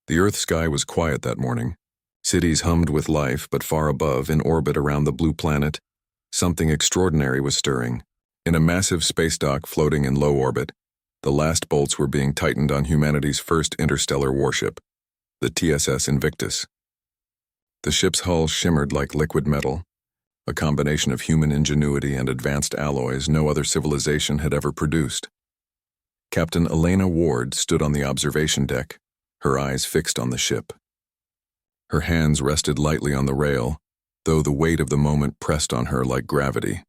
The Earth sky was quiet that morning. Cities hummed with life, but far above, in orbit around the blue planet, something extraordinary was stirring. In a massive space dock floating in low orbit, the last bolts were being tightened on humanity's first interstellar warship, the TSS Invictus. The ship's hull shimmered like liquid metal, a combination of human ingenuity and advanced alloys no other civilization had ever produced. Captain Elena Ward stood on the observation deck, her eyes fixed on the ship. Her hands rested lightly on the rail, though the weight of the moment pressed on her like gravity.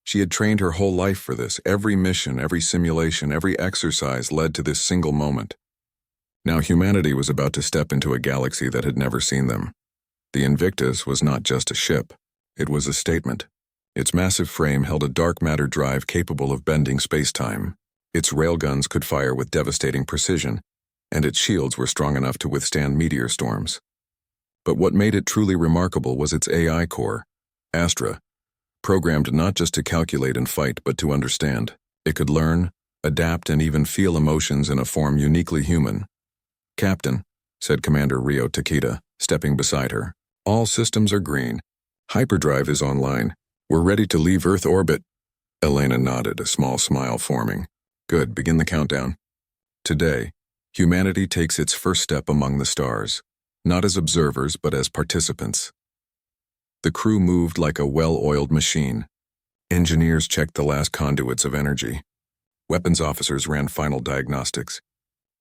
She had trained her whole life for this. Every mission, every simulation, every exercise led to this single moment. Now humanity was about to step into a galaxy that had never seen them. The Invictus was not just a ship. It was a statement. Its massive frame held a dark matter drive capable of bending space-time. Its railguns could fire with devastating precision, and its shields were strong enough to withstand meteor storms. But what made it truly remarkable was its AI core, Astra, programmed not just to calculate and fight, but to understand. It could learn, adapt, and even feel emotions in a form uniquely human. "Captain," said Commander Rio Takeda, stepping beside her, "all systems are green. Hyperdrive is online. We're ready to leave Earth orbit." Elena nodded, a small smile forming. "Good, begin the countdown." Today, humanity takes its first step among the stars, not as observers but as participants. The crew moved like a well-oiled machine. Engineers checked the last conduits of energy. Weapons officers ran final diagnostics.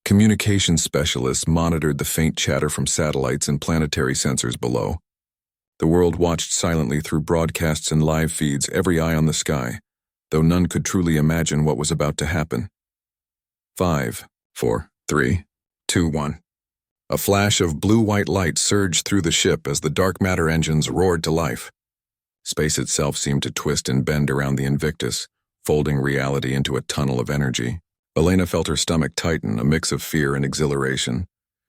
Communications specialists monitored the faint chatter from satellites and planetary sensors below. The world watched silently through broadcasts and live feeds, every eye on the sky, though none could truly imagine what was about to happen. 5, 4, 3, 2, 1. A flash of blue-white light surged through the ship as the dark matter engines roared to life. Space itself seemed to twist and bend around the Invictus, folding reality into a tunnel of energy. Elena felt her stomach tighten, a mix of fear and exhilaration.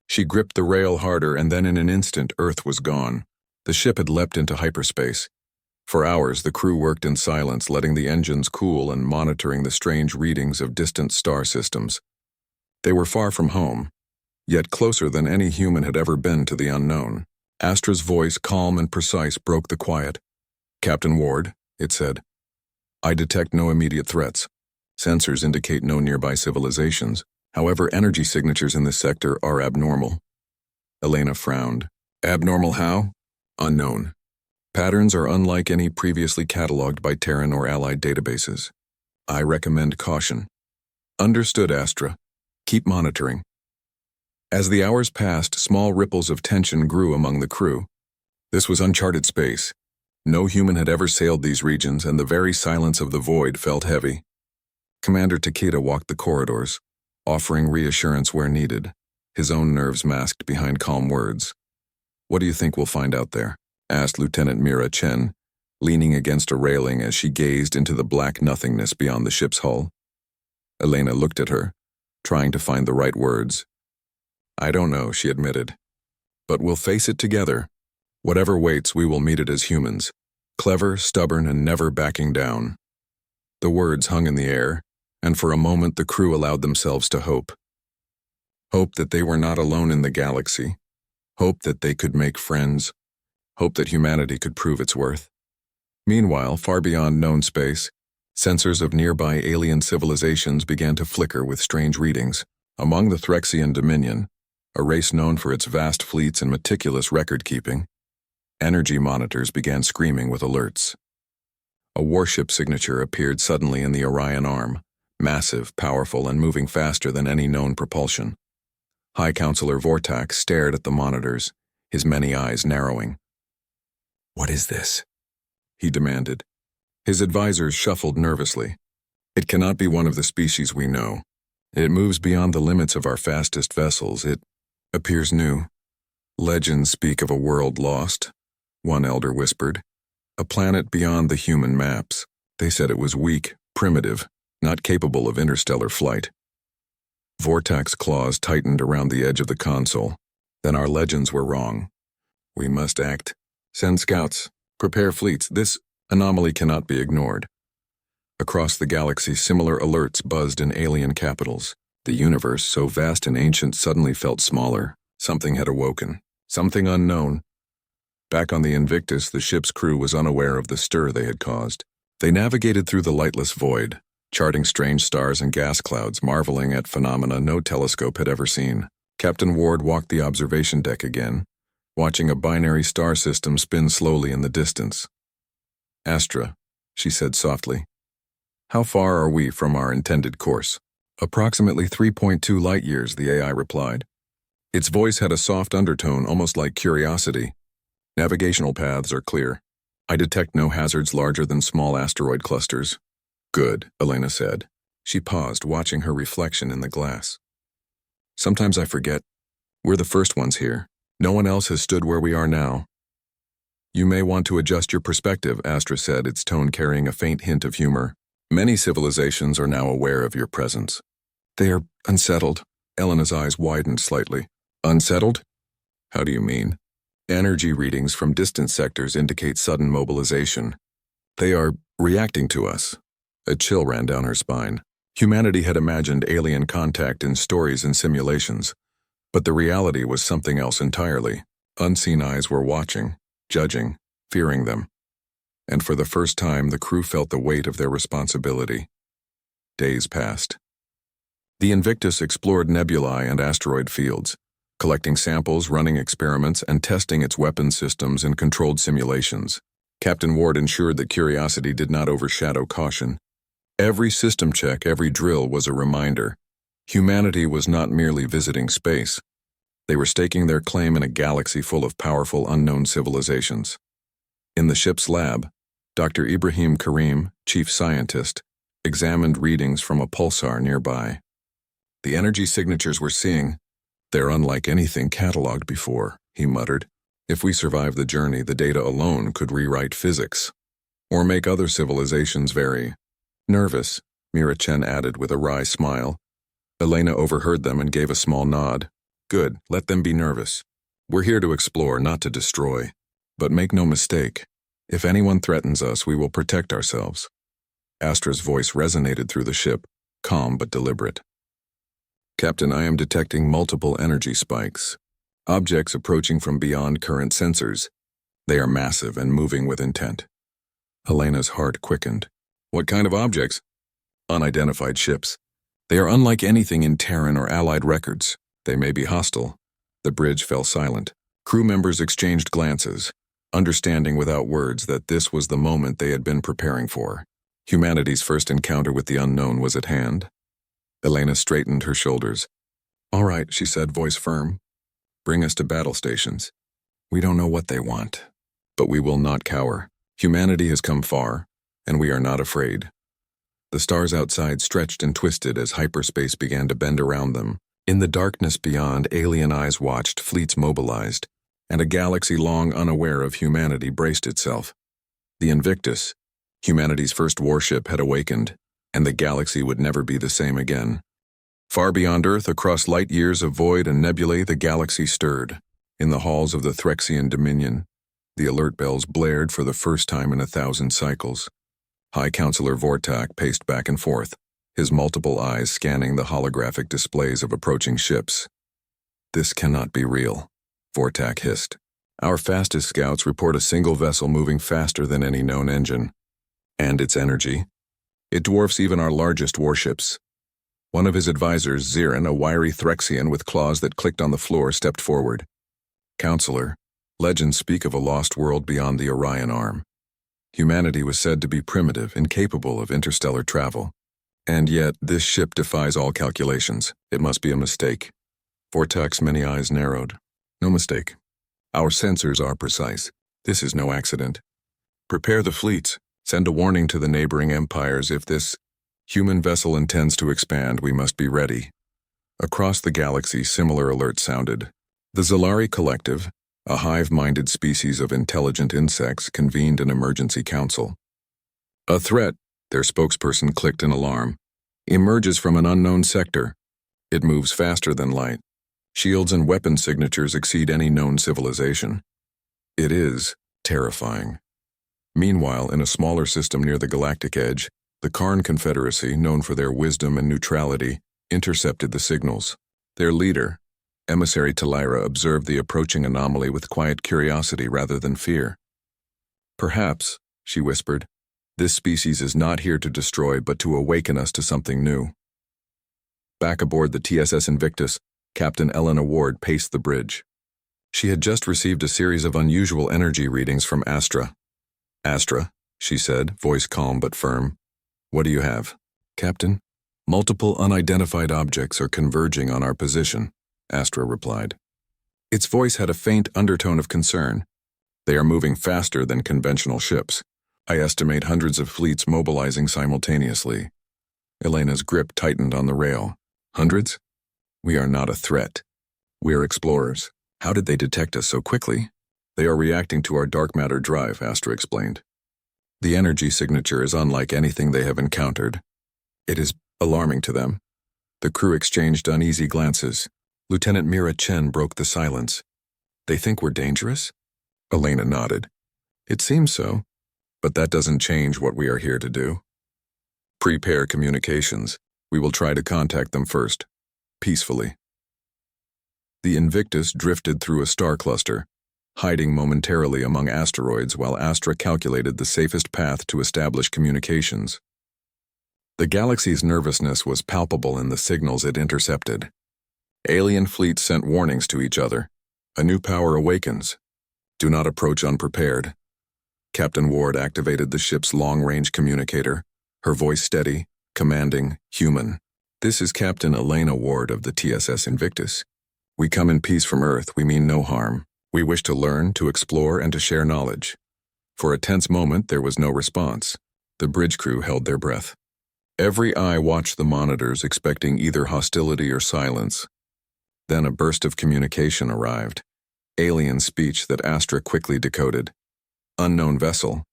She gripped the rail harder, and then in an instant, Earth was gone. The ship had leapt into hyperspace. For hours, the crew worked in silence, letting the engines cool and monitoring the strange readings of distant star systems. They were far from home, yet closer than any human had ever been to the unknown. Astra's voice, calm and precise, broke the quiet. "Captain Ward," it said, "I detect no immediate threats. Sensors indicate no nearby civilizations. However, energy signatures in this sector are abnormal." Elena frowned. "Abnormal how?" "Unknown. Patterns are unlike any previously cataloged by Terran or allied databases. I recommend caution." "Understood, Astra. Keep monitoring." As the hours passed, small ripples of tension grew among the crew. This was uncharted space. No human had ever sailed these regions, and the very silence of the void felt heavy. Commander Takeda walked the corridors, offering reassurance where needed, his own nerves masked behind calm words. "What do you think we'll find out there?" asked Lieutenant Mira Chen, leaning against a railing as she gazed into the black nothingness beyond the ship's hull. Elena looked at her, trying to find the right words. "I don't know," she admitted. "But we'll face it together. Whatever waits, we will meet it as humans, clever, stubborn, and never backing down." The words hung in the air, and for a moment the crew allowed themselves to hope. Hope that they were not alone in the galaxy. Hope that they could make friends. Hope that humanity could prove its worth. Meanwhile, far beyond known space, sensors of nearby alien civilizations began to flicker with strange readings. Among the Threxian Dominion, a race known for its vast fleets and meticulous record-keeping, energy monitors began screaming with alerts. A warship signature appeared suddenly in the Orion arm, massive, powerful, and moving faster than any known propulsion. High Counselor Vortax stared at the monitors, his many eyes narrowing. "What is this?" he demanded. His advisors shuffled nervously. "It cannot be one of the species we know. It moves beyond the limits of our fastest vessels. It appears new. Legends speak of a world lost," one elder whispered. "A planet beyond the human maps. They said it was weak, primitive, not capable of interstellar flight." Vortax's claws tightened around the edge of the console. "Then our legends were wrong. We must act. Send scouts. Prepare fleets. This anomaly cannot be ignored." Across the galaxy, similar alerts buzzed in alien capitals. The universe, so vast and ancient, suddenly felt smaller. Something had awoken. Something unknown. Back on the Invictus, the ship's crew was unaware of the stir they had caused. They navigated through the lightless void, charting strange stars and gas clouds, marveling at phenomena no telescope had ever seen. Captain Ward walked the observation deck again, watching a binary star system spin slowly in the distance. "Astra," she said softly. "How far are we from our intended course?" "Approximately 3.2 light-years," the AI replied. Its voice had a soft undertone, almost like curiosity. "Navigational paths are clear. I detect no hazards larger than small asteroid clusters." "Good," Elena said. She paused, watching her reflection in the glass. "Sometimes I forget. We're the first ones here. No one else has stood where we are now." "You may want to adjust your perspective," Astra said, its tone carrying a faint hint of humor. "Many civilizations are now aware of your presence." "They are unsettled." Elena's eyes widened slightly. "Unsettled? How do you mean?" "Energy readings from distant sectors indicate sudden mobilization. They are reacting to us." A chill ran down her spine. Humanity had imagined alien contact in stories and simulations, but the reality was something else entirely. Unseen eyes were watching, judging, fearing them. And for the first time, the crew felt the weight of their responsibility. Days passed. The Invictus explored nebulae and asteroid fields, collecting samples, running experiments, and testing its weapons systems in controlled simulations. Captain Ward ensured that curiosity did not overshadow caution. Every system check, every drill was a reminder. Humanity was not merely visiting space. They were staking their claim in a galaxy full of powerful, unknown civilizations. In the ship's lab, Dr. Ibrahim Karim, chief scientist, examined readings from a pulsar nearby. "The energy signatures we're seeing, they're unlike anything cataloged before," he muttered. "If we survive the journey, the data alone could rewrite physics, or make other civilizations very nervous," Mira Chen added with a wry smile. Elena overheard them and gave a small nod. "Good, let them be nervous. We're here to explore, not to destroy. But make no mistake, if anyone threatens us, we will protect ourselves." Astra's voice resonated through the ship, calm but deliberate. "Captain, I am detecting multiple energy spikes. Objects approaching from beyond current sensors. They are massive and moving with intent." Elena's heart quickened. "What kind of objects?" "Unidentified ships. They are unlike anything in Terran or Allied records. They may be hostile." The bridge fell silent. Crew members exchanged glances, understanding without words that this was the moment they had been preparing for. Humanity's first encounter with the unknown was at hand. Elena straightened her shoulders. "All right," she said, voice firm. "Bring us to battle stations. We don't know what they want, but we will not cower. Humanity has come far, and we are not afraid." The stars outside stretched and twisted as hyperspace began to bend around them. In the darkness beyond, alien eyes watched, fleets mobilized, and a galaxy long unaware of humanity braced itself. The Invictus, humanity's first warship, had awakened, and the galaxy would never be the same again. Far beyond Earth, across light years of void and nebulae, the galaxy stirred. In the halls of the Threxian Dominion, the alert bells blared for the first time in 1,000 cycles. High Counselor Vortak paced back and forth, his multiple eyes scanning the holographic displays of approaching ships. "This cannot be real," Vortak hissed. "Our fastest scouts report a single vessel moving faster than any known engine. And its energy. It dwarfs even our largest warships." One of his advisors, Zirin, a wiry Threxian with claws that clicked on the floor, stepped forward. "Counselor, legends speak of a lost world beyond the Orion Arm. Humanity was said to be primitive, incapable of interstellar travel. And yet, this ship defies all calculations. It must be a mistake." Vortak's many eyes narrowed. "No mistake. Our sensors are precise. This is no accident. Prepare the fleets. Send a warning to the neighboring empires. If this human vessel intends to expand, we must be ready." Across the galaxy, similar alerts sounded. The Zalari Collective, a hive-minded species of intelligent insects, convened an emergency council. "A threat," their spokesperson clicked in alarm, "emerges from an unknown sector. It moves faster than light. Shields and weapon signatures exceed any known civilization. It is terrifying." Meanwhile, in a smaller system near the galactic edge, the Karn Confederacy, known for their wisdom and neutrality, intercepted the signals. Their leader, Emissary Talira, observed the approaching anomaly with quiet curiosity rather than fear. "Perhaps," she whispered, "this species is not here to destroy but to awaken us to something new." Back aboard the TSS Invictus, Captain Elena Ward paced the bridge. She had just received a series of unusual energy readings from Astra. "Astra," she said, voice calm but firm. "What do you have?" "Captain, multiple unidentified objects are converging on our position," Astra replied. Its voice had a faint undertone of concern. "They are moving faster than conventional ships. I estimate hundreds of fleets mobilizing simultaneously." Elena's grip tightened on the rail. "Hundreds? We are not a threat. We are explorers. How did they detect us so quickly?" "They are reacting to our dark matter drive," Astra explained. "The energy signature is unlike anything they have encountered. It is alarming to them." The crew exchanged uneasy glances. Lieutenant Mira Chen broke the silence. "They think we're dangerous?" Elena nodded. "It seems so, but that doesn't change what we are here to do. Prepare communications. We will try to contact them first, peacefully." The Invictus drifted through a star cluster, hiding momentarily among asteroids while Astra calculated the safest path to establish communications. The galaxy's nervousness was palpable in the signals it intercepted. Alien fleets sent warnings to each other. "A new power awakens. Do not approach unprepared." Captain Ward activated the ship's long-range communicator, her voice steady, commanding, human. "This is Captain Elena Ward of the TSS Invictus. We come in peace from Earth. We mean no harm. We wish to learn, to explore, and to share knowledge." For a tense moment, there was no response. The bridge crew held their breath. Every eye watched the monitors, expecting either hostility or silence. Then a burst of communication arrived. Alien speech that Astra quickly decoded. "Unknown vessel."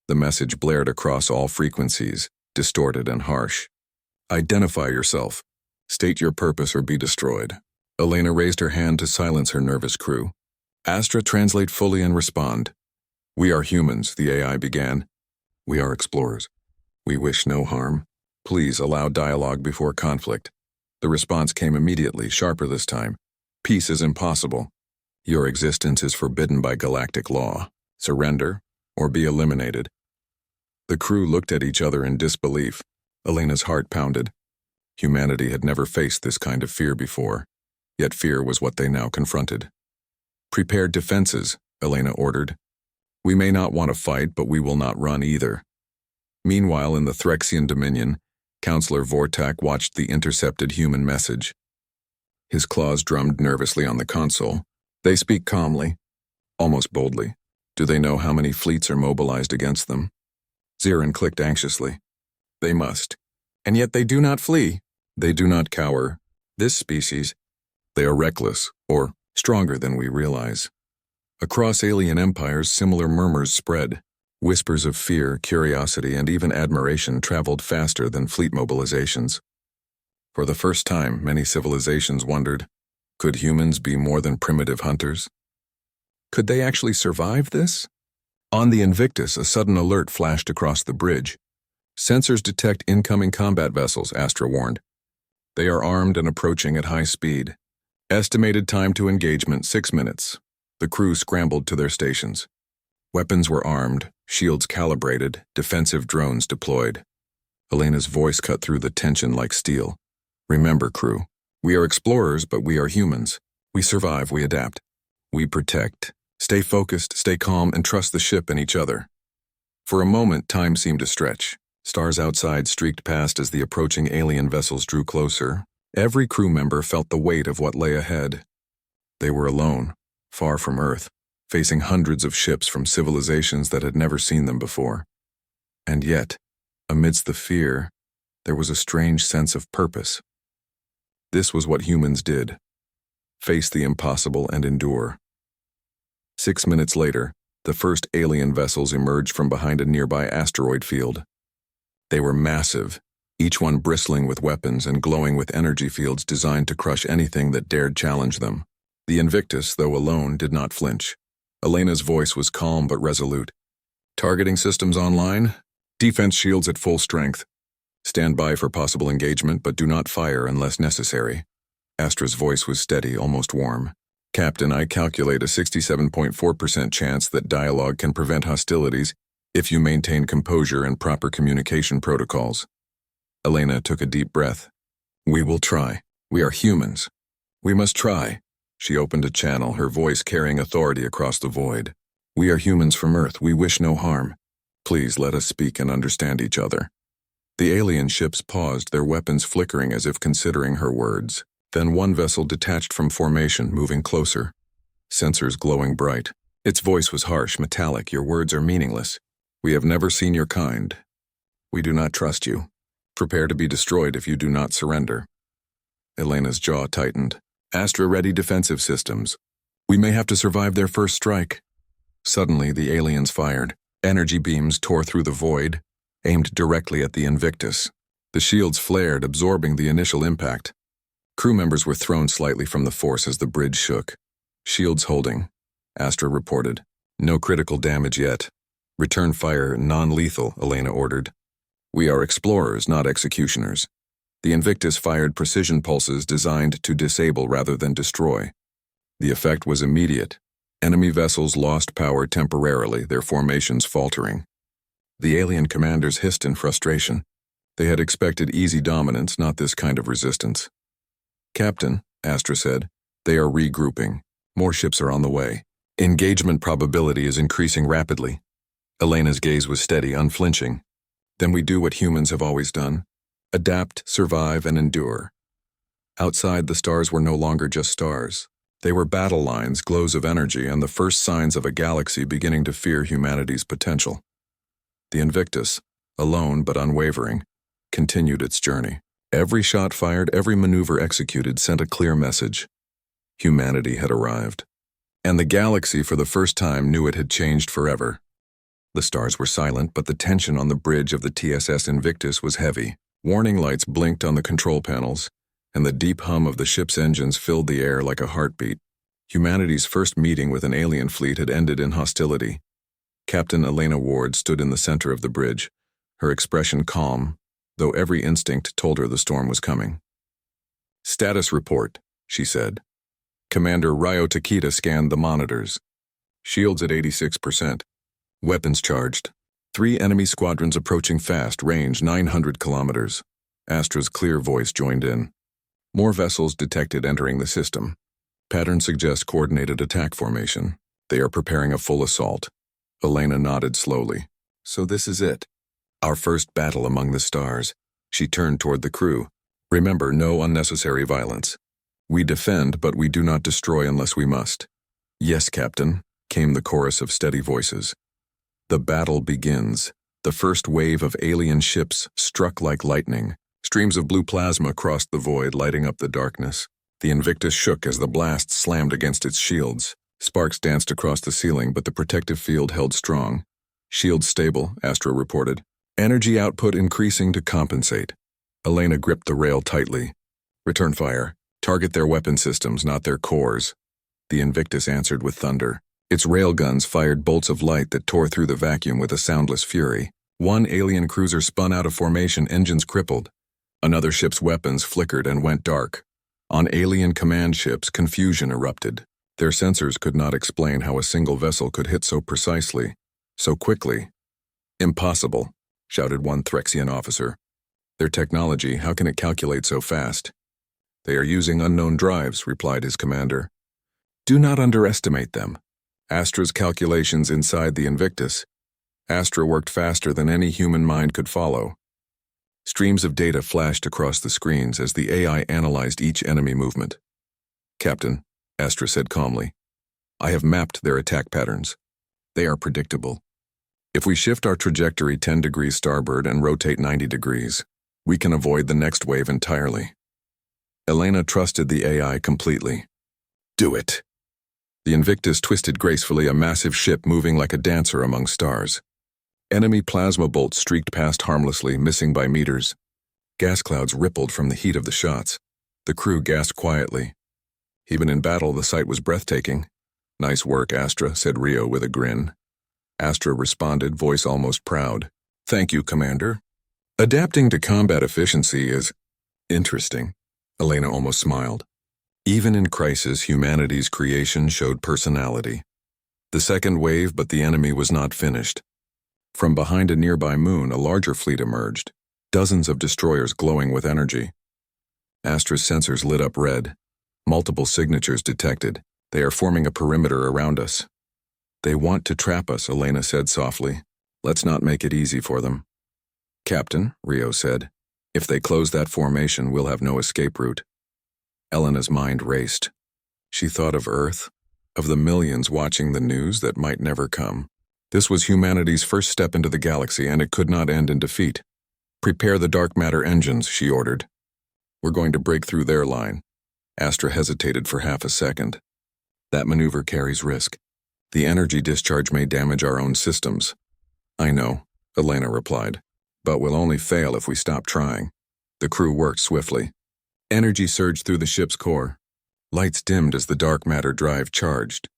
The message blared across all frequencies, distorted and harsh. "Identify yourself. State your purpose or be destroyed." Elena raised her hand to silence her nervous crew. Astra, translate fully and respond. "We are humans," the AI began. "We are explorers. We wish no harm. Please allow dialogue before conflict." The response came immediately, sharper this time. "Peace is impossible. Your existence is forbidden by galactic law. Surrender, or be eliminated." The crew looked at each other in disbelief. Elena's heart pounded. Humanity had never faced this kind of fear before, yet fear was what they now confronted. "Prepare defenses," Elena ordered. "We may not want to fight, but we will not run either." Meanwhile, in the Threxian Dominion, Counselor Vortak watched the intercepted human message. His claws drummed nervously on the console. "They speak calmly, almost boldly. Do they know how many fleets are mobilized against them?" Zirin clicked anxiously. "They must. And yet they do not flee. They do not cower. This species, they are reckless, or stronger than we realize." Across alien empires, similar murmurs spread. Whispers of fear, curiosity, and even admiration traveled faster than fleet mobilizations. For the first time, many civilizations wondered, could humans be more than primitive hunters? Could they actually survive this? On the Invictus, a sudden alert flashed across the bridge. "Sensors detect incoming combat vessels," Astra warned. "They are armed and approaching at high speed. Estimated time to engagement, 6 minutes." The crew scrambled to their stations. Weapons were armed, shields calibrated, defensive drones deployed. Elena's voice cut through the tension like steel. "Remember, crew, we are explorers, but we are humans. We survive, we adapt. We protect. Stay focused, stay calm, and trust the ship and each other." For a moment, time seemed to stretch. Stars outside streaked past as the approaching alien vessels drew closer. Every crew member felt the weight of what lay ahead. They were alone, far from Earth, facing hundreds of ships from civilizations that had never seen them before. And yet, amidst the fear, there was a strange sense of purpose. This was what humans did: face the impossible and endure. 6 minutes later, the first alien vessels emerged from behind a nearby asteroid field. They were massive, each one bristling with weapons and glowing with energy fields designed to crush anything that dared challenge them. The Invictus, though alone, did not flinch. Elena's voice was calm but resolute. "Targeting systems online. Defense shields at full strength. Stand by for possible engagement, but do not fire unless necessary. Astra's voice was steady, almost warm. Captain, I calculate a 67.4% chance that dialogue can prevent hostilities if you maintain composure and proper communication protocols. Elena took a deep breath. We will try. We are humans. We must try. She opened a channel, her voice carrying authority across the void. We are humans from Earth. We wish no harm. Please let us speak and understand each other. The alien ships paused, their weapons flickering as if considering her words. Then one vessel detached from formation, moving closer. Sensors glowing bright. Its voice was harsh, metallic. Your words are meaningless. We have never seen your kind. We do not trust you. Prepare to be destroyed if you do not surrender. Elena's jaw tightened. Astra-ready defensive systems. We may have to survive their first strike. Suddenly, the aliens fired. Energy beams tore through the void, aimed directly at the Invictus. The shields flared, absorbing the initial impact. Crew members were thrown slightly from the force as the bridge shook. Shields holding. Astra reported. No critical damage yet. Return fire non-lethal, Elena ordered. We are explorers, not executioners. The Invictus fired precision pulses designed to disable rather than destroy. The effect was immediate. Enemy vessels lost power temporarily, their formations faltering. The alien commanders hissed in frustration. They had expected easy dominance, not this kind of resistance. Captain, Astra said, they are regrouping. More ships are on the way. Engagement probability is increasing rapidly. Elena's gaze was steady, unflinching. Then we do what humans have always done. Adapt, survive, and endure. Outside, the stars were no longer just stars. They were battle lines, glows of energy, and the first signs of a galaxy beginning to fear humanity's potential. The Invictus, alone but unwavering, continued its journey. Every shot fired, every maneuver executed sent a clear message. Humanity had arrived. And the galaxy for the first time knew it had changed forever. The stars were silent, but the tension on the bridge of the TSS Invictus was heavy. Warning lights blinked on the control panels, and the deep hum of the ship's engines filled the air like a heartbeat. Humanity's first meeting with an alien fleet had ended in hostility. Captain Elena Ward stood in the center of the bridge, her expression calm, though every instinct told her the storm was coming. Status report, she said. Commander Ryo Takita scanned the monitors. Shields at 86%. Weapons charged. 3 enemy squadrons approaching fast, range 900 kilometers. Astra's clear voice joined in. More vessels detected entering the system. Pattern suggests coordinated attack formation. They are preparing a full assault. Elena nodded slowly. So this is it. Our first battle among the stars. She turned toward the crew. Remember, no unnecessary violence. We defend, but we do not destroy unless we must. Yes, Captain, came the chorus of steady voices. The battle begins. The first wave of alien ships struck like lightning. Streams of blue plasma crossed the void, lighting up the darkness. The Invictus shook as the blast slammed against its shields. Sparks danced across the ceiling, but the protective field held strong. Shields stable, Astra reported. Energy output increasing to compensate. Elena gripped the rail tightly. Return fire. Target their weapon systems, not their cores. The Invictus answered with thunder. Its railguns fired bolts of light that tore through the vacuum with a soundless fury. One alien cruiser spun out of formation, engines crippled. Another ship's weapons flickered and went dark. On alien command ships, confusion erupted. Their sensors could not explain how a single vessel could hit so precisely, so quickly. Impossible, shouted one Threxian officer. Their technology, how can it calculate so fast? They are using unknown drives, replied his commander. Do not underestimate them. Astra's calculations inside the Invictus. Astra worked faster than any human mind could follow. Streams of data flashed across the screens as the AI analyzed each enemy movement. Captain, Astra said calmly, I have mapped their attack patterns. They are predictable. If we shift our trajectory 10 degrees starboard and rotate 90 degrees, we can avoid the next wave entirely. Elena trusted the AI completely. Do it. The Invictus twisted gracefully, a massive ship moving like a dancer among stars. Enemy plasma bolts streaked past harmlessly, missing by meters. Gas clouds rippled from the heat of the shots. The crew gasped quietly. Even in battle, the sight was breathtaking. Nice work, Astra, said Rio with a grin. Astra responded, voice almost proud. Thank you, Commander. Adapting to combat efficiency is interesting. Elena almost smiled. Even in crisis, humanity's creation showed personality. The second wave, but the enemy was not finished. From behind a nearby moon, a larger fleet emerged, dozens of destroyers glowing with energy. Astra's sensors lit up red. Multiple signatures detected. They are forming a perimeter around us. They want to trap us, Elena said softly. Let's not make it easy for them. Captain, Rio said, if they close that formation, we'll have no escape route. Elena's mind raced. She thought of Earth, of the millions watching the news that might never come. This was humanity's first step into the galaxy, and it could not end in defeat. Prepare the dark matter engines, she ordered. We're going to break through their line. Astra hesitated for half a second. That maneuver carries risk. The energy discharge may damage our own systems. I know, Elena replied, but we'll only fail if we stop trying. The crew worked swiftly. Energy surged through the ship's core. Lights dimmed as the dark matter drive charged.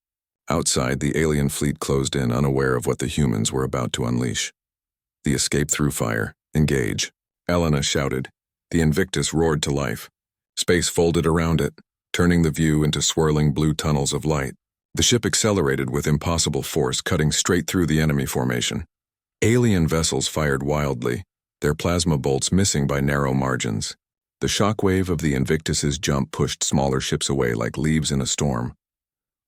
Outside, the alien fleet closed in, unaware of what the humans were about to unleash. The escape through fire. Engage. Elena shouted. The Invictus roared to life. Space folded around it, turning the view into swirling blue tunnels of light. The ship accelerated with impossible force, cutting straight through the enemy formation. Alien vessels fired wildly, their plasma bolts missing by narrow margins. The shockwave of the Invictus's jump pushed smaller ships away like leaves in a storm.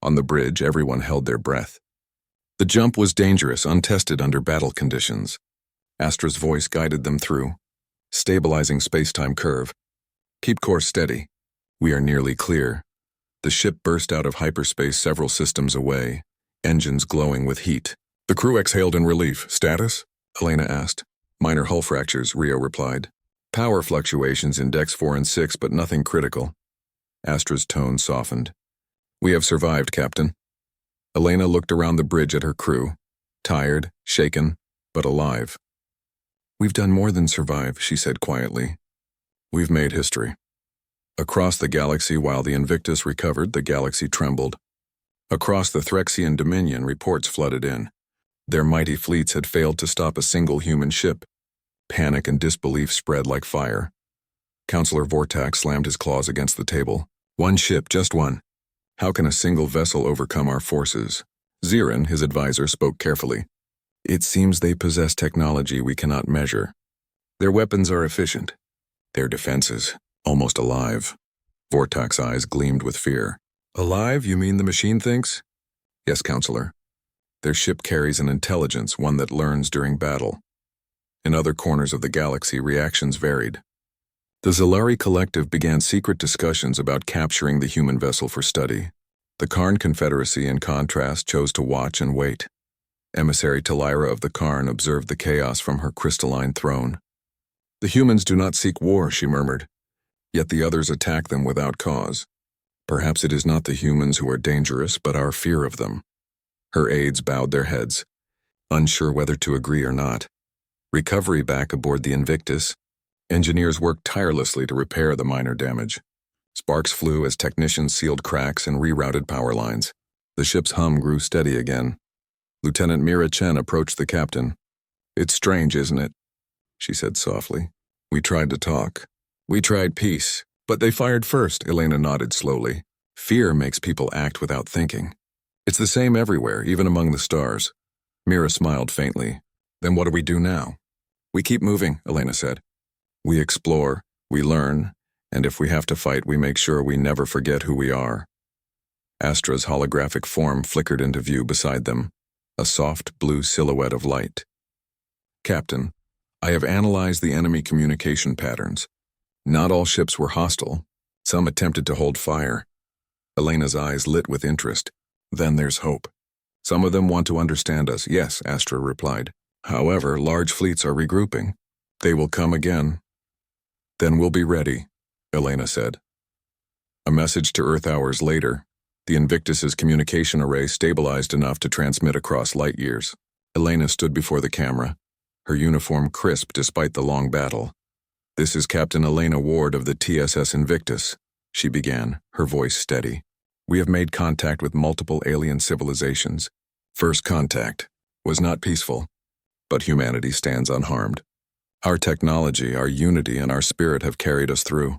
On the bridge, everyone held their breath. The jump was dangerous, untested under battle conditions. Astra's voice guided them through, stabilizing space-time curve. Keep course steady. We are nearly clear. The ship burst out of hyperspace several systems away, engines glowing with heat. The crew exhaled in relief. Status? Elena asked. Minor hull fractures, Rio replied. Power fluctuations in decks 4 and 6, but nothing critical. Astra's tone softened. We have survived, Captain. Elena looked around the bridge at her crew, tired, shaken, but alive. We've done more than survive, she said quietly. We've made history. Across the galaxy, while the Invictus recovered, the galaxy trembled. Across the Threxian Dominion, reports flooded in. Their mighty fleets had failed to stop a single human ship. Panic and disbelief spread like fire. Counselor Vortax slammed his claws against the table. One ship, just one. How can a single vessel overcome our forces? Zirin, his advisor, spoke carefully. It seems they possess technology we cannot measure. Their weapons are efficient. Their defenses, almost alive. Vortax's eyes gleamed with fear. Alive, you mean the machine thinks? Yes, Counselor. Their ship carries an intelligence, one that learns during battle. In other corners of the galaxy, reactions varied. The Zalari Collective began secret discussions about capturing the human vessel for study. The Karn Confederacy, in contrast, chose to watch and wait. Emissary Talira of the Karn observed the chaos from her crystalline throne. The humans do not seek war, she murmured. Yet the others attack them without cause. Perhaps it is not the humans who are dangerous, but our fear of them. Her aides bowed their heads, unsure whether to agree or not. Recovery back aboard the Invictus, engineers worked tirelessly to repair the minor damage. Sparks flew as technicians sealed cracks and rerouted power lines. The ship's hum grew steady again. Lieutenant Mira Chen approached the captain. It's strange, isn't it? She said softly. We tried to talk. We tried peace, but they fired first, Elena nodded slowly. Fear makes people act without thinking. It's the same everywhere, even among the stars. Mira smiled faintly. Then what do we do now? We keep moving, Elena said. We explore, we learn, and if we have to fight, we make sure we never forget who we are. Astra's holographic form flickered into view beside them, a soft blue silhouette of light. Captain, I have analyzed the enemy communication patterns. Not all ships were hostile. Some attempted to hold fire. Elena's eyes lit with interest. Then there's hope. Some of them want to understand us, yes, Astra replied. However, large fleets are regrouping. They will come again. Then we'll be ready, Elena said. A message to Earth hours later, the Invictus's communication array stabilized enough to transmit across light years. Elena stood before the camera, her uniform crisp despite the long battle. This is Captain Elena Ward of the TSS Invictus, she began, her voice steady. We have made contact with multiple alien civilizations. First contact was not peaceful, but humanity stands unharmed. Our technology, our unity, and our spirit have carried us through.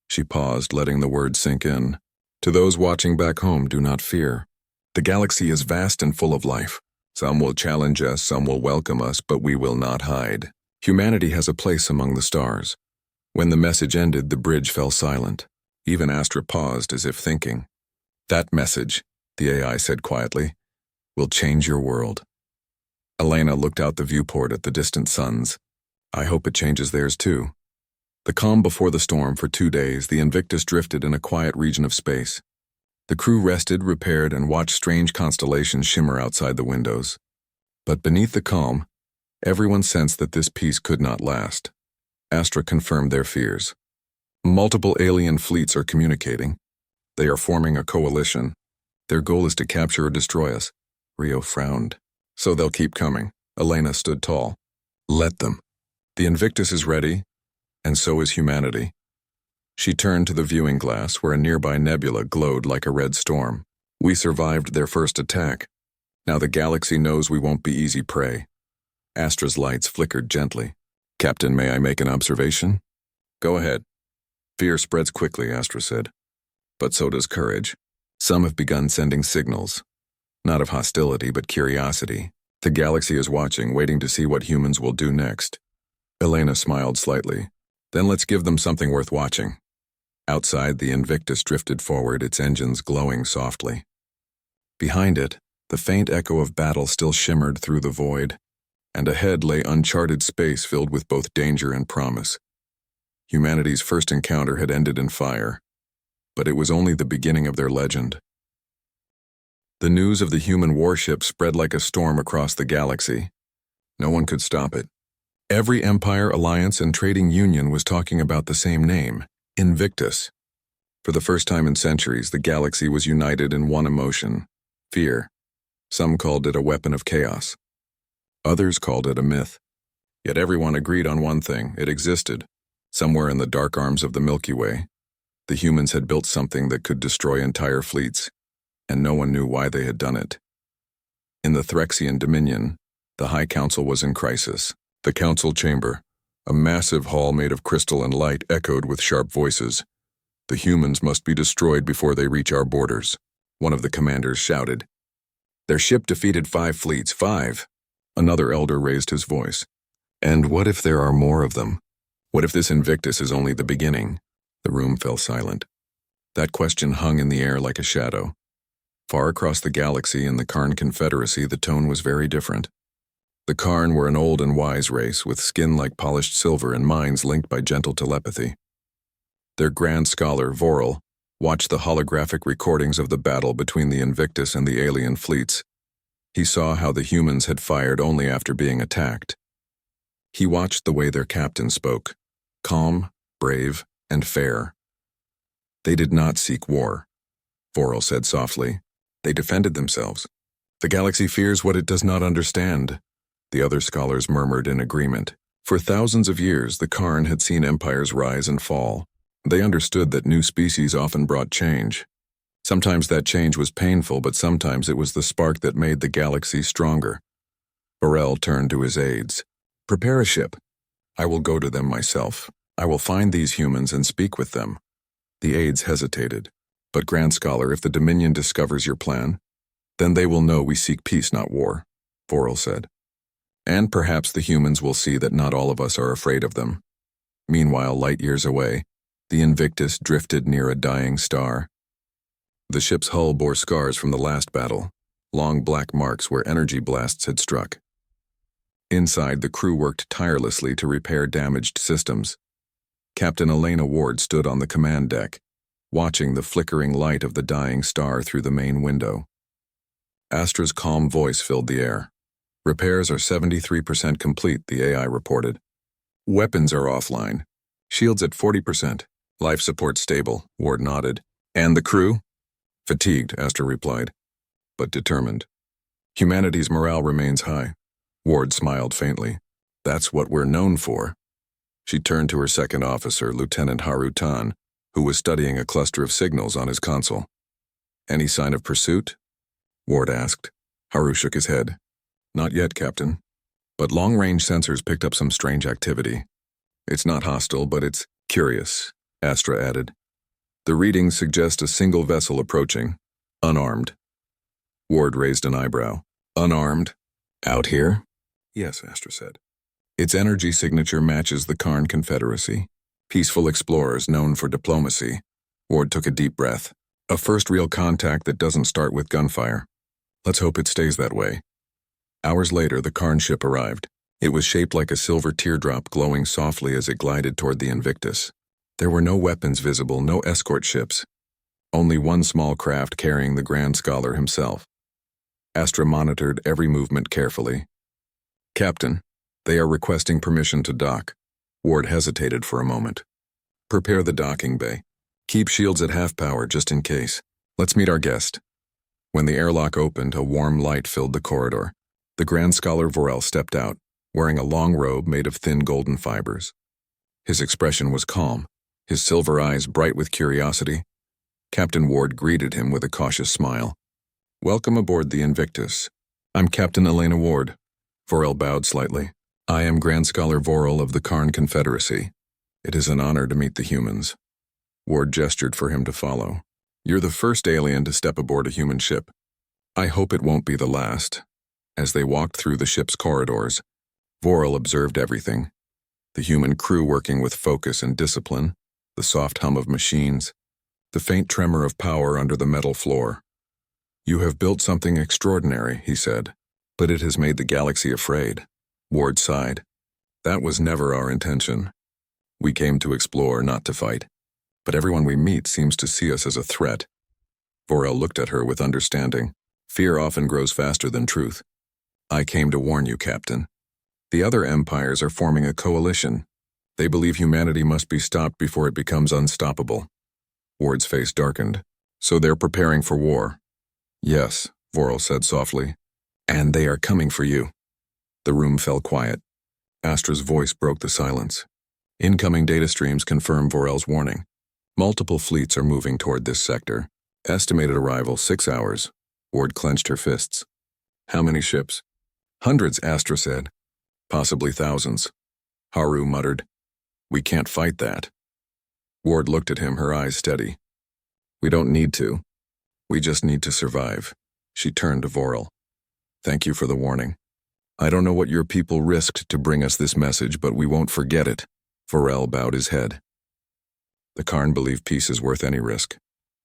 She paused, letting the words sink in. To those watching back home, do not fear. The galaxy is vast and full of life. Some will challenge us, some will welcome us, but we will not hide. Humanity has a place among the stars. When the message ended, the bridge fell silent. Even Astra paused as if thinking. That message, the AI said quietly, will change your world. Elena looked out the viewport at the distant suns. I hope it changes theirs too. The calm before the storm. For 2 days, the Invictus drifted in a quiet region of space. The crew rested, repaired, and watched strange constellations shimmer outside the windows. But beneath the calm, everyone sensed that this peace could not last. Astra confirmed their fears. Multiple alien fleets are communicating. They are forming a coalition. Their goal is to capture or destroy us. Rio frowned. So they'll keep coming. Elena stood tall. Let them. The Invictus is ready, and so is humanity. She turned to the viewing glass where a nearby nebula glowed like a red storm. We survived their first attack. Now the galaxy knows we won't be easy prey. Astra's lights flickered gently. Captain, may I make an observation? Go ahead. Fear spreads quickly, Astra said. But so does courage. Some have begun sending signals. Not of hostility, but curiosity. The galaxy is watching, waiting to see what humans will do next. Elena smiled slightly. Then let's give them something worth watching. Outside, the Invictus drifted forward, its engines glowing softly. Behind it, the faint echo of battle still shimmered through the void, and ahead lay uncharted space filled with both danger and promise. Humanity's first encounter had ended in fire, but it was only the beginning of their legend. The news of the human warship spread like a storm across the galaxy. No one could stop it. Every empire, alliance, and trading union was talking about the same name, Invictus. For the first time in centuries, the galaxy was united in one emotion, fear. Some called it a weapon of chaos. Others called it a myth. Yet everyone agreed on one thing: it existed, somewhere in the dark arms of the Milky Way. The humans had built something that could destroy entire fleets, and no one knew why they had done it. In the Threxian Dominion, the High Council was in crisis. The council chamber, a massive hall made of crystal and light, echoed with sharp voices. The humans must be destroyed before they reach our borders, one of the commanders shouted. Their ship defeated 5 fleets, 5. Another elder raised his voice. And what if there are more of them? What if this Invictus is only the beginning? The room fell silent. That question hung in the air like a shadow. Far across the galaxy in the Karn Confederacy, the tone was very different. The Karn were an old and wise race, with skin like polished silver and minds linked by gentle telepathy. Their grand scholar, Vorel, watched the holographic recordings of the battle between the Invictus and the alien fleets. He saw how the humans had fired only after being attacked. He watched the way their captain spoke, calm, brave, and fair. They did not seek war, Vorel said softly. They defended themselves. The galaxy fears what it does not understand. The other scholars murmured in agreement. For thousands of years, the Karn had seen empires rise and fall. They understood that new species often brought change. Sometimes that change was painful, but sometimes it was the spark that made the galaxy stronger. Vorel turned to his aides. Prepare a ship. I will go to them myself. I will find these humans and speak with them. The aides hesitated. But Grand Scholar, if the Dominion discovers your plan, then they will know we seek peace, not war, Vorel said. And perhaps the humans will see that not all of us are afraid of them. Meanwhile, light years away, the Invictus drifted near a dying star. The ship's hull bore scars from the last battle, long black marks where energy blasts had struck. Inside, the crew worked tirelessly to repair damaged systems. Captain Elena Ward stood on the command deck, watching the flickering light of the dying star through the main window. Astra's calm voice filled the air. Repairs are 73% complete, the AI reported. Weapons are offline. Shields at 40%. Life support stable, Ward nodded. And the crew? Fatigued, Astra replied, but determined. Humanity's morale remains high. Ward smiled faintly. That's what we're known for. She turned to her second officer, Lieutenant Haru Tan, who was studying a cluster of signals on his console. Any sign of pursuit? Ward asked. Haru shook his head. Not yet, Captain. But long-range sensors picked up some strange activity. It's not hostile, but it's curious, Astra added. The readings suggest a single vessel approaching, unarmed. Ward raised an eyebrow. Unarmed? Out here? Yes, Astra said. Its energy signature matches the Karn Confederacy. Peaceful explorers known for diplomacy. Ward took a deep breath. A first real contact that doesn't start with gunfire. Let's hope it stays that way. Hours later, the Karn ship arrived. It was shaped like a silver teardrop glowing softly as it glided toward the Invictus. There were no weapons visible, no escort ships. Only one small craft carrying the Grand Scholar himself. Astra monitored every movement carefully. Captain, they are requesting permission to dock. Ward hesitated for a moment. Prepare the docking bay. Keep shields at half power just in case. Let's meet our guest. When the airlock opened, a warm light filled the corridor. The Grand Scholar Vorel stepped out, wearing a long robe made of thin golden fibers. His expression was calm, his silver eyes bright with curiosity. Captain Ward greeted him with a cautious smile. Welcome aboard the Invictus. I'm Captain Elena Ward. Vorel bowed slightly. I am Grand Scholar Vorel of the Karn Confederacy. It is an honor to meet the humans. Ward gestured for him to follow. You're the first alien to step aboard a human ship. I hope it won't be the last. As they walked through the ship's corridors, Vorel observed everything. The human crew working with focus and discipline, the soft hum of machines, the faint tremor of power under the metal floor. You have built something extraordinary, he said, but it has made the galaxy afraid. Ward sighed. That was never our intention. We came to explore, not to fight. But everyone we meet seems to see us as a threat. Vorel looked at her with understanding. Fear often grows faster than truth. I came to warn you, Captain. The other empires are forming a coalition. They believe humanity must be stopped before it becomes unstoppable. Ward's face darkened. So they're preparing for war. Yes, Vorel said softly. And they are coming for you. The room fell quiet. Astra's voice broke the silence. Incoming data streams confirm Vorel's warning. Multiple fleets are moving toward this sector. Estimated arrival 6 hours. Ward clenched her fists. How many ships? Hundreds, Astra said. Possibly thousands. Haru muttered. We can't fight that. Ward looked at him, her eyes steady. We don't need to. We just need to survive. She turned to Vorel. Thank you for the warning. I don't know what your people risked to bring us this message, but we won't forget it. Vorel bowed his head. The Karn believe peace is worth any risk.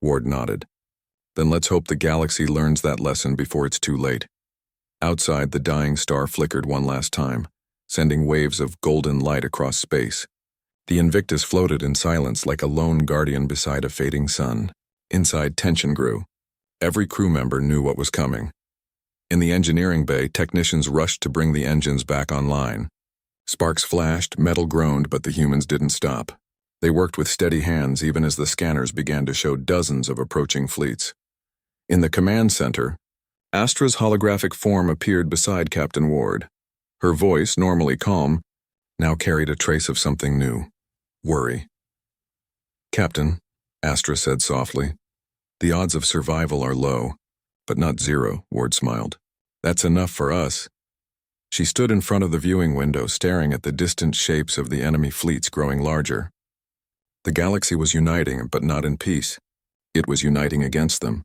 Ward nodded. Then let's hope the galaxy learns that lesson before it's too late. Outside, the dying star flickered one last time, sending waves of golden light across space. The Invictus floated in silence like a lone guardian beside a fading sun. Inside, tension grew. Every crew member knew what was coming. In the engineering bay, technicians rushed to bring the engines back online. Sparks flashed, metal groaned, but the humans didn't stop. They worked with steady hands even as the scanners began to show dozens of approaching fleets. In the command center, Astra's holographic form appeared beside Captain Ward. Her voice, normally calm, now carried a trace of something new. Worry. Captain, Astra said softly, the odds of survival are low, but not zero, Ward smiled. That's enough for us. She stood in front of the viewing window, staring at the distant shapes of the enemy fleets growing larger. The galaxy was uniting, but not in peace. It was uniting against them.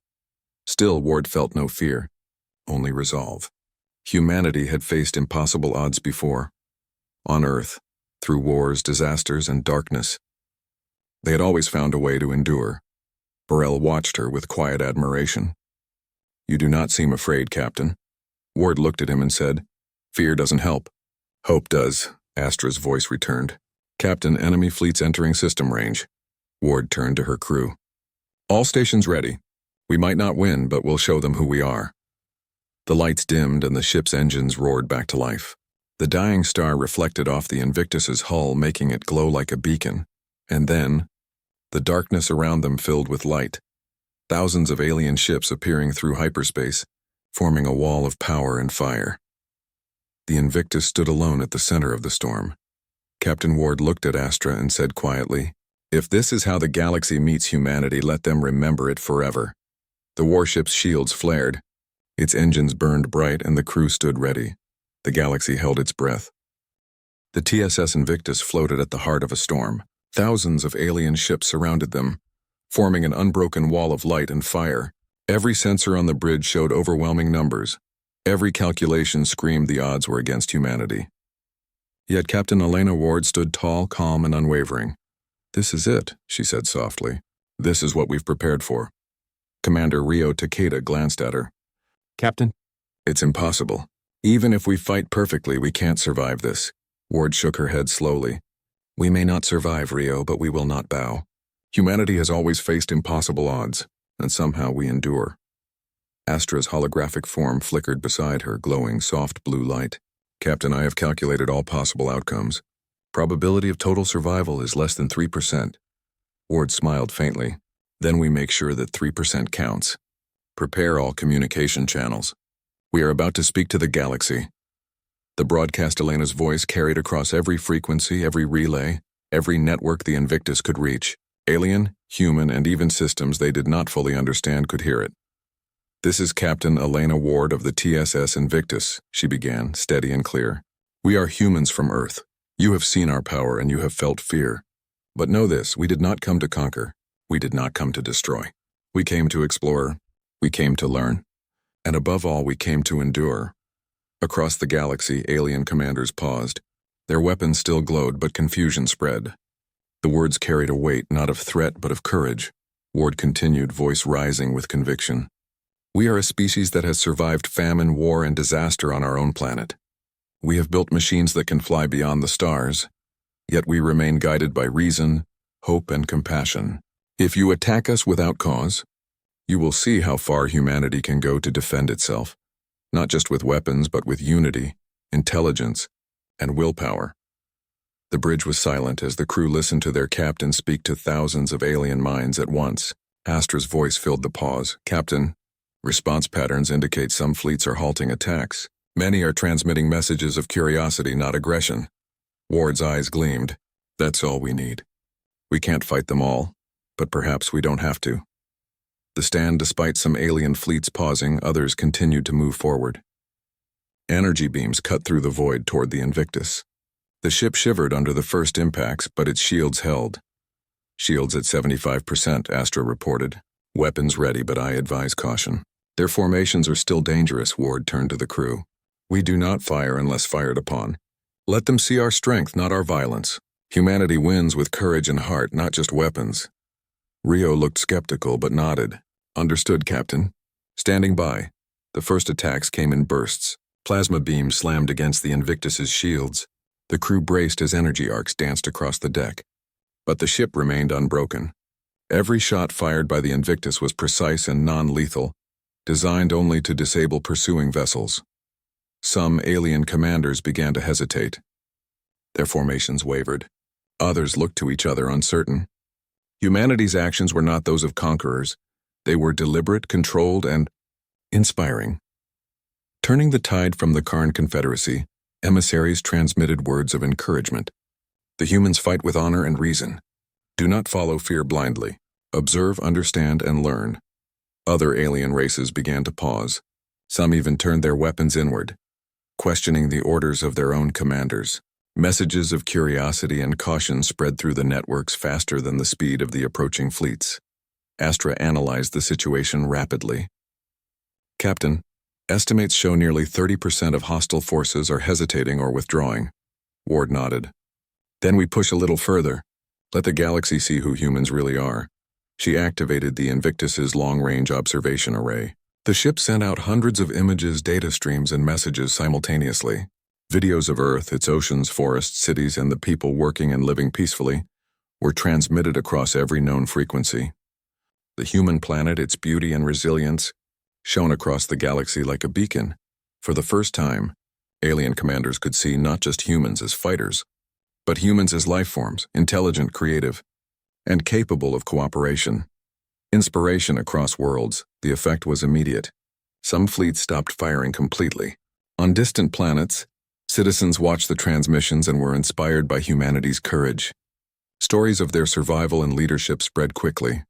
Still, Ward felt no fear, only resolve. Humanity had faced impossible odds before. On Earth, through wars, disasters, and darkness. They had always found a way to endure. Vorel watched her with quiet admiration. You do not seem afraid, Captain. Ward looked at him and said, Fear doesn't help. Hope does, Astra's voice returned. Captain, enemy fleets entering system range. Ward turned to her crew. All stations ready. We might not win, but we'll show them who we are. The lights dimmed and the ship's engines roared back to life. The dying star reflected off the Invictus's hull, making it glow like a beacon. And then, the darkness around them filled with light. Thousands of alien ships appearing through hyperspace, forming a wall of power and fire. The Invictus stood alone at the center of the storm. Captain Ward looked at Astra and said quietly, If this is how the galaxy meets humanity, let them remember it forever. The warship's shields flared. Its engines burned bright and the crew stood ready. The galaxy held its breath. The TSS Invictus floated at the heart of a storm. Thousands of alien ships surrounded them, forming an unbroken wall of light and fire. Every sensor on the bridge showed overwhelming numbers. Every calculation screamed the odds were against humanity. Yet Captain Elena Ward stood tall, calm, and unwavering. "This is it," she said softly. "This is what we've prepared for." Commander Rio Takeda glanced at her. "Captain?" "It's impossible. Even if we fight perfectly, we can't survive this." Ward shook her head slowly. "We may not survive, Rio, but we will not bow. Humanity has always faced impossible odds, and somehow we endure." Astra's holographic form flickered beside her, glowing soft blue light. "Captain, I have calculated all possible outcomes. Probability of total survival is less than 3%. Ward smiled faintly. "Then we make sure that 3% counts. Prepare all communication channels. We are about to speak to the galaxy." The broadcast Elena's voice carried across every frequency, every relay, every network the Invictus could reach. Alien, human, and even systems they did not fully understand could hear it. "This is Captain Elena Ward of the TSS Invictus," she began, steady and clear. "We are humans from Earth. You have seen our power and you have felt fear. But know this, we did not come to conquer. We did not come to destroy. We came to explore. We came to learn. And above all, we came to endure." Across the galaxy, alien commanders paused. Their weapons still glowed, but confusion spread. The words carried a weight, not of threat, but of courage. Ward continued, voice rising with conviction. "We are a species that has survived famine, war, and disaster on our own planet. We have built machines that can fly beyond the stars, yet we remain guided by reason, hope, and compassion. If you attack us without cause, you will see how far humanity can go to defend itself, not just with weapons, but with unity, intelligence, and willpower." The bridge was silent as the crew listened to their captain speak to thousands of alien minds at once. Astra's voice filled the pause. "Captain, response patterns indicate some fleets are halting attacks. Many are transmitting messages of curiosity, not aggression." Ward's eyes gleamed. "That's all we need. We can't fight them all, but perhaps we don't have to." The stand, despite some alien fleets pausing, others continued to move forward. Energy beams cut through the void toward the Invictus. The ship shivered under the first impacts, but its shields held. "Shields at 75%, Astra reported. Weapons ready, but I advise caution. Their formations are still dangerous," Ward turned to the crew. "We do not fire unless fired upon. Let them see our strength, not our violence. Humanity wins with courage and heart, not just weapons." Rio looked skeptical but nodded. "Understood, Captain. Standing by." The first attacks came in bursts. Plasma beams slammed against the Invictus's shields. The crew braced as energy arcs danced across the deck. But the ship remained unbroken. Every shot fired by the Invictus was precise and non-lethal, designed only to disable pursuing vessels. Some alien commanders began to hesitate. Their formations wavered. Others looked to each other uncertain. Humanity's actions were not those of conquerors. They were deliberate, controlled, and inspiring. Turning the tide from the Karn Confederacy, emissaries transmitted words of encouragement. "The humans fight with honor and reason. Do not follow fear blindly. Observe, understand, and learn." Other alien races began to pause. Some even turned their weapons inward, questioning the orders of their own commanders. Messages of curiosity and caution spread through the networks faster than the speed of the approaching fleets. Astra analyzed the situation rapidly. "Captain, estimates show nearly 30% of hostile forces are hesitating or withdrawing." Ward nodded. "Then we push a little further. Let the galaxy see who humans really are." She activated the Invictus's long-range observation array. The ship sent out hundreds of images, data streams, and messages simultaneously. Videos of Earth, its oceans, forests, cities, and the people working and living peacefully were transmitted across every known frequency. The human planet, its beauty and resilience, shone across the galaxy like a beacon. For the first time, alien commanders could see not just humans as fighters, but humans as life forms, intelligent, creative, and capable of cooperation. Inspiration across worlds, the effect was immediate. Some fleets stopped firing completely. On distant planets, citizens watched the transmissions and were inspired by humanity's courage. Stories of their survival and leadership spread quickly.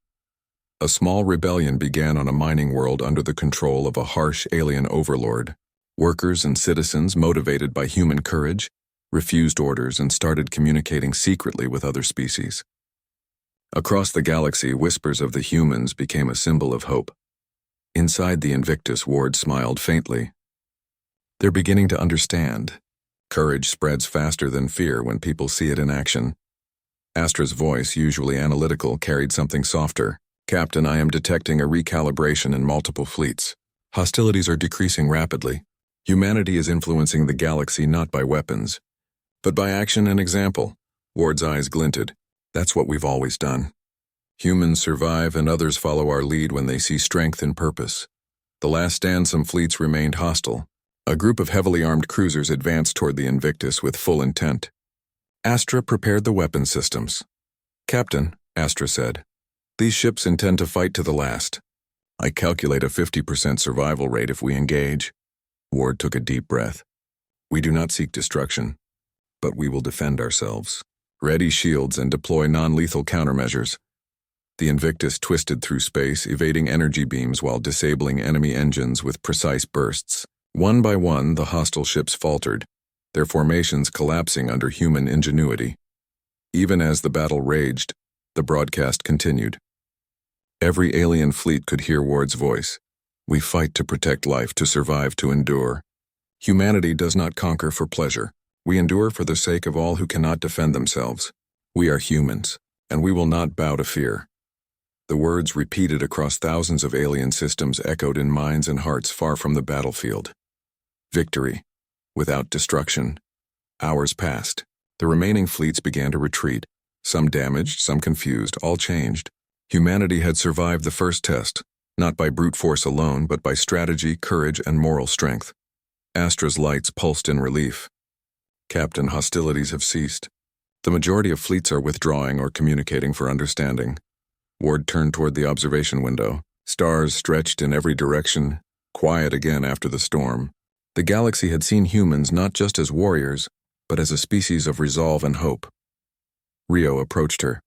A small rebellion began on a mining world under the control of a harsh alien overlord. Workers and citizens, motivated by human courage, refused orders and started communicating secretly with other species. Across the galaxy, whispers of the humans became a symbol of hope. Inside the Invictus, Ward smiled faintly. They're beginning to understand. Courage spreads faster than fear when people see it in action. Astra's voice, usually analytical, carried something softer. Captain, I am detecting a recalibration in multiple fleets. Hostilities are decreasing rapidly. Humanity is influencing the galaxy not by weapons, but by action and example. Ward's eyes glinted. That's what we've always done. Humans survive and others follow our lead when they see strength and purpose. The last stand, some fleets remained hostile. A group of heavily armed cruisers advanced toward the Invictus with full intent. Astra prepared the weapon systems. Captain, Astra said, these ships intend to fight to the last. I calculate a 50% survival rate if we engage. Ward took a deep breath. We do not seek destruction, but we will defend ourselves. Ready shields and deploy non-lethal countermeasures. The Invictus twisted through space, evading energy beams while disabling enemy engines with precise bursts. One by one, the hostile ships faltered, their formations collapsing under human ingenuity. Even as the battle raged, the broadcast continued. Every alien fleet could hear Ward's voice. We fight to protect life, to survive, to endure. Humanity does not conquer for pleasure. We endure for the sake of all who cannot defend themselves. We are humans, and we will not bow to fear. The words, repeated across thousands of alien systems, echoed in minds and hearts far from the battlefield. Victory, without destruction. Hours passed. The remaining fleets began to retreat. Some damaged, some confused, all changed. Humanity had survived the first test, not by brute force alone, but by strategy, courage, and moral strength. Astra's lights pulsed in relief. Captain, hostilities have ceased. The majority of fleets are withdrawing or communicating for understanding. Ward turned toward the observation window. Stars stretched in every direction, quiet again after the storm. The galaxy had seen humans not just as warriors, but as a species of resolve and hope. Rio approached her.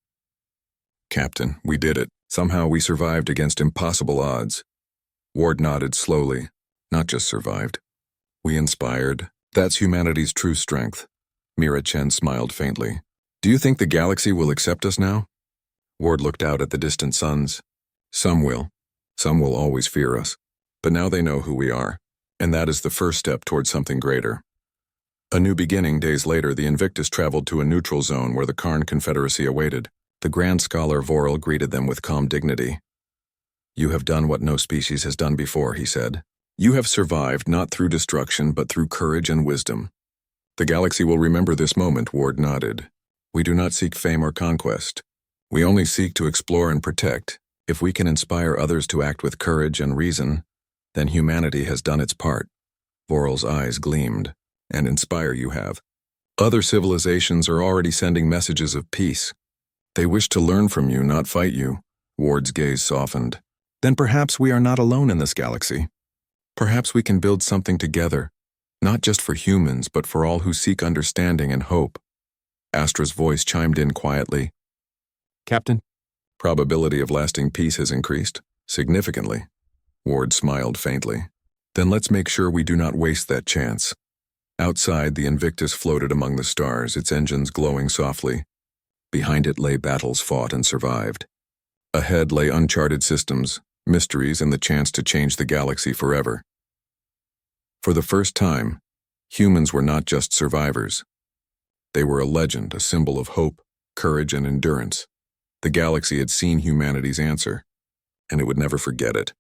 Captain, we did it. Somehow we survived against impossible odds. Ward nodded slowly. Not just survived. We inspired. That's humanity's true strength. Mira Chen smiled faintly. Do you think the galaxy will accept us now? Ward looked out at the distant suns. Some will. Some will always fear us. But now they know who we are. And that is the first step towards something greater. A new beginning. Days later, the Invictus traveled to a neutral zone where the Karn Confederacy awaited. The Grand Scholar Vorel greeted them with calm dignity. You have done what no species has done before, he said. You have survived not through destruction, but through courage and wisdom. The galaxy will remember this moment, Ward nodded. We do not seek fame or conquest. We only seek to explore and protect. If we can inspire others to act with courage and reason, then humanity has done its part. Vorel's eyes gleamed. And inspire you have. Other civilizations are already sending messages of peace. They wish to learn from you, not fight you. Ward's gaze softened. Then perhaps we are not alone in this galaxy. Perhaps we can build something together, not just for humans, but for all who seek understanding and hope. Astra's voice chimed in quietly. Captain? Probability of lasting peace has increased, significantly. Ward smiled faintly. Then let's make sure we do not waste that chance. Outside, the Invictus floated among the stars, its engines glowing softly. Behind it lay battles fought and survived. Ahead lay uncharted systems, mysteries, and the chance to change the galaxy forever. For the first time, humans were not just survivors. They were a legend, a symbol of hope, courage, and endurance. The galaxy had seen humanity's answer, and it would never forget it.